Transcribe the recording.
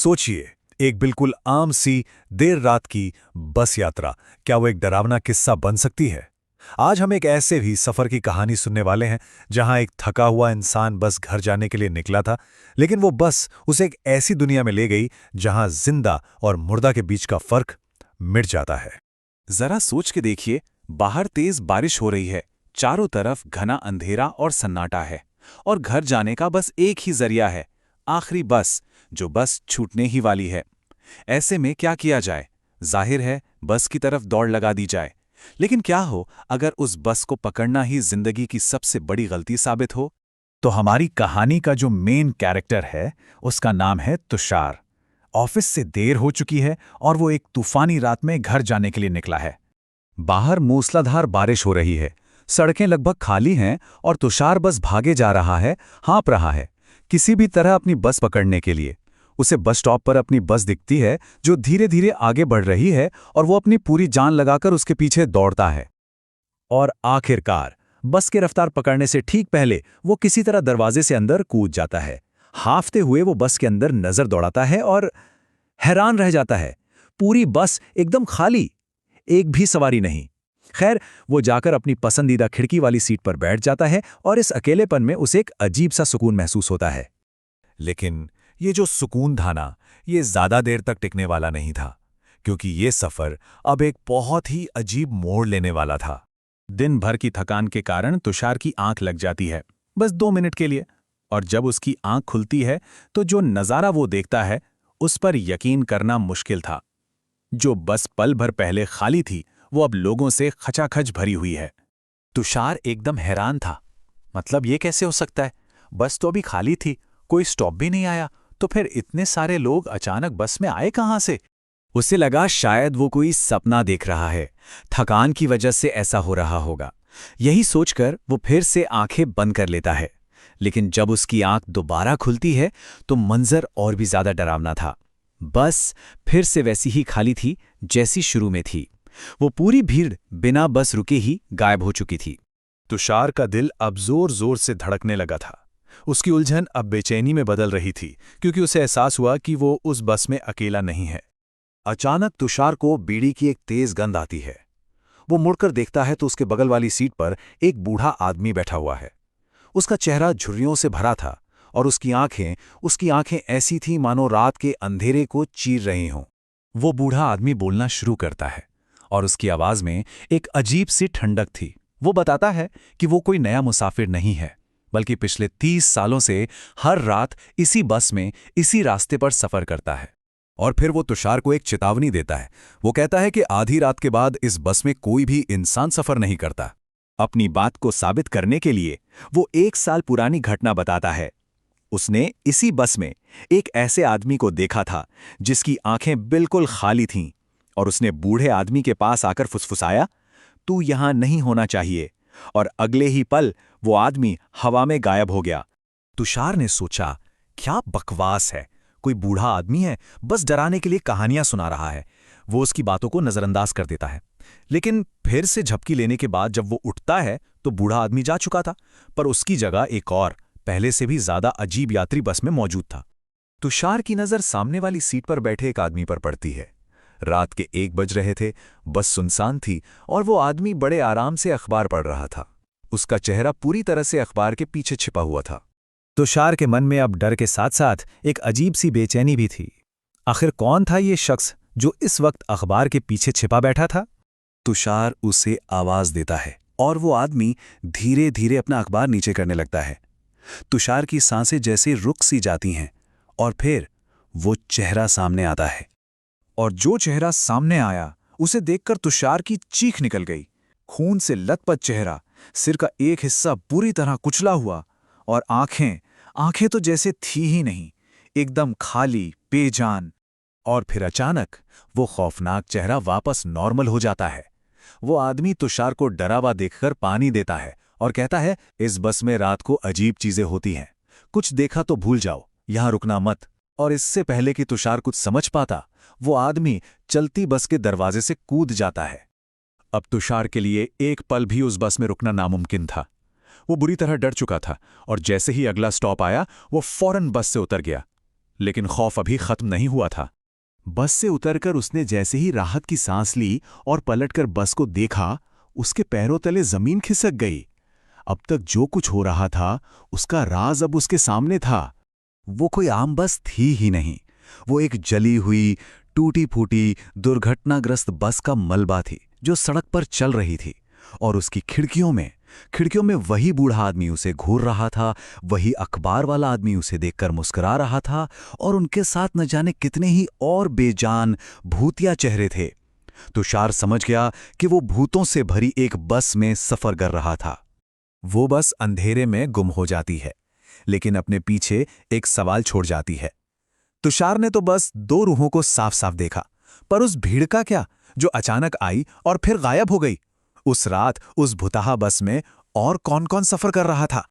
सोचिए, एक बिल्कुल आम सी देर रात की बस यात्रा, क्या वो एक डरावना किस्सा बन सकती है? आज हम एक ऐसे भी सफर की कहानी सुनने वाले हैं जहां एक थका हुआ इंसान बस घर जाने के लिए निकला था, लेकिन वो बस उसे एक ऐसी दुनिया में ले गई जहां जिंदा और मुर्दा के बीच का फर्क मिट जाता है। जरा सोच के देखिए, बाहर तेज बारिश हो रही है, चारों तरफ घना अंधेरा और सन्नाटा है, और घर जाने का बस एक ही जरिया है, आखिरी बस, जो बस छूटने ही वाली है। ऐसे में क्या किया जाए? जाहिर है, बस की तरफ दौड़ लगा दी जाए। लेकिन क्या हो अगर उस बस को पकड़ना ही जिंदगी की सबसे बड़ी गलती साबित हो? तो हमारी कहानी का जो मेन कैरेक्टर है, उसका नाम है तुषार। ऑफिस से देर हो चुकी है और वो एक तूफानी रात में घर जाने के लिए निकला है। बाहर मूसलाधार बारिश हो रही है, सड़कें लगभग खाली हैं और तुषार बस भागे जा रहा है, हाँप रहा है, किसी भी तरह अपनी बस पकड़ने के लिए। उसे बस स्टॉप पर अपनी बस दिखती है जो धीरे धीरे आगे बढ़ रही है और वो अपनी पूरी जान लगाकर उसके पीछे दौड़ता है। और आखिरकार बस के रफ्तार पकड़ने से ठीक पहले वो किसी तरह दरवाजे से अंदर कूद जाता है। हाफते हुए वो बस के अंदर नजर दौड़ाता है और हैरान रह जाता है। पूरी बस एकदम खाली, एक भी सवारी नहीं। खैर, वो जाकर अपनी पसंदीदा खिड़की वाली सीट पर बैठ जाता है और इस अकेलेपन में उसे एक अजीब सा सुकून महसूस होता है। लेकिन ये जो सुकून था ना, ये ज्यादा देर तक टिकने वाला नहीं था, क्योंकि ये सफर अब एक बहुत ही अजीब मोड़ लेने वाला था। दिन भर की थकान के कारण तुषार की आंख लग जाती है, बस 2 मिनट के लिए। और जब उसकी आंख खुलती है तो जो नज़ारा वो देखता है, उस पर यकीन करना मुश्किल था। जो बस पल भर पहले खाली थी, वो अब लोगों से खचाखच भरी हुई है। तुषार एकदम हैरान था। मतलब ये कैसे हो सकता है? बस तो अभी खाली थी, कोई स्टॉप भी नहीं आया, तो फिर इतने सारे लोग अचानक बस में आए कहाँ से? उसे लगा शायद वो कोई सपना देख रहा है, थकान की वजह से ऐसा हो रहा होगा। यही सोचकर वो फिर से आंखें बंद कर लेता है। लेकिन जब उसकी आंख दोबारा खुलती है तो मंजर और भी ज्यादा डरावना था। बस फिर से वैसी ही खाली थी जैसी शुरू में थी। वो पूरी भीड़ बिना बस रुके ही गायब हो चुकी थी। तुषार का दिल अब जोर जोर से धड़कने लगा था। उसकी उलझन अब बेचैनी में बदल रही थी, क्योंकि उसे एहसास हुआ कि वो उस बस में अकेला नहीं है। अचानक तुषार को बीड़ी की एक तेज गंध आती है। वो मुड़कर देखता है तो उसके बगल वाली सीट पर एक बूढ़ा आदमी बैठा हुआ है। उसका चेहरा झुर्रियों से भरा था और उसकी आंखें ऐसी थीं मानो रात के अंधेरे को चीर रही हों। वो बूढ़ा आदमी बोलना शुरू करता है और उसकी आवाज में एक अजीब सी ठंडक थी। वो बताता है कि वो कोई नया मुसाफिर नहीं है, बल्कि पिछले 30 सालों से हर रात इसी बस में इसी रास्ते पर सफर करता है। और फिर वो तुषार को एक चेतावनी देता है। वो कहता है कि आधी रात के बाद इस बस में कोई भी इंसान सफर नहीं करता। अपनी बात को साबित करने के लिए वो 1 साल पुरानी घटना बताता है। उसने इसी बस में एक ऐसे आदमी को देखा था जिसकी आंखें बिल्कुल खाली थीं, और उसने बूढ़े आदमी के पास आकर फुसफुसाया, "तू यहां नहीं होना चाहिए।" और अगले ही पल वो आदमी हवा में गायब हो गया। तुषार ने सोचा, क्या बकवास है, कोई बूढ़ा आदमी है, बस डराने के लिए कहानियां सुना रहा है। वो उसकी बातों को नजरअंदाज कर देता है। लेकिन फिर से झपकी लेने के बाद जब वो उठता है तो बूढ़ा आदमी जा चुका था, पर उसकी जगह एक और पहले से भी ज्यादा अजीब यात्री बस में मौजूद था। तुषार की नजर सामने वाली सीट पर बैठे एक आदमी पर पड़ती है। रात के 1 बज रहे थे, बस सुनसान थी और वो आदमी बड़े आराम से अखबार पढ़ रहा था। उसका चेहरा पूरी तरह से अखबार के पीछे छिपा हुआ था। तुषार के मन में अब डर के साथ साथ एक अजीब सी बेचैनी भी थी। आखिर कौन था ये शख्स जो इस वक्त अखबार के पीछे छिपा बैठा था? तुषार उसे आवाज देता है और वो आदमी धीरे धीरे अपना अखबार नीचे करने लगता है। तुषार की सांसें जैसे रुक सी जाती हैं और फिर वो चेहरा सामने आता है। और जो चेहरा सामने आया उसे देखकर तुषार की चीख निकल गई। खून से लथपथ चेहरा, सिर का एक हिस्सा पूरी तरह कुचला हुआ और आंखें तो जैसे थी ही नहीं, एकदम खाली, बेजान। और फिर अचानक वो खौफनाक चेहरा वापस नॉर्मल हो जाता है। वो आदमी तुषार को डरा हुआ देखकर पानी देता है और कहता है, "इस बस में रात को अजीब चीजें होती हैं, कुछ देखा तो भूल जाओ, यहां रुकना मत।" और इससे पहले कि तुषार कुछ समझ पाता, वो आदमी चलती बस के दरवाजे से कूद जाता है। अब तुषार के लिए एक पल भी उस बस में रुकना नामुमकिन था। वो बुरी तरह डर चुका था और जैसे ही अगला स्टॉप आया वो फौरन बस से उतर गया। लेकिन खौफ अभी खत्म नहीं हुआ था। बस से उतरकर उसने जैसे ही राहत की सांस ली और पलटकर बस को देखा, उसके पैरों तले जमीन खिसक गई। अब तक जो कुछ हो रहा था उसका राज अब उसके सामने था। वो कोई आम बस थी ही नहीं, वो एक जली हुई, टूटी फूटी, दुर्घटनाग्रस्त बस का मलबा थी जो सड़क पर चल रही थी। और उसकी खिड़कियों में वही बूढ़ा आदमी उसे घूर रहा था, वही अखबार वाला आदमी उसे देखकर मुस्कुरा रहा था, और उनके साथ न जाने कितने ही और बेजान भूतिया चेहरे थे। तुषार समझ गया कि वो भूतों से भरी एक बस में सफर कर रहा था। वो बस अंधेरे में गुम हो जाती है, लेकिन अपने पीछे एक सवाल छोड़ जाती है। तुषार ने तो बस दो रूहों को साफ साफ देखा, पर उस भीड़ का क्या जो अचानक आई और फिर गायब हो गई? उस रात उस भुतहा बस में और कौन-कौन सफर कर रहा था?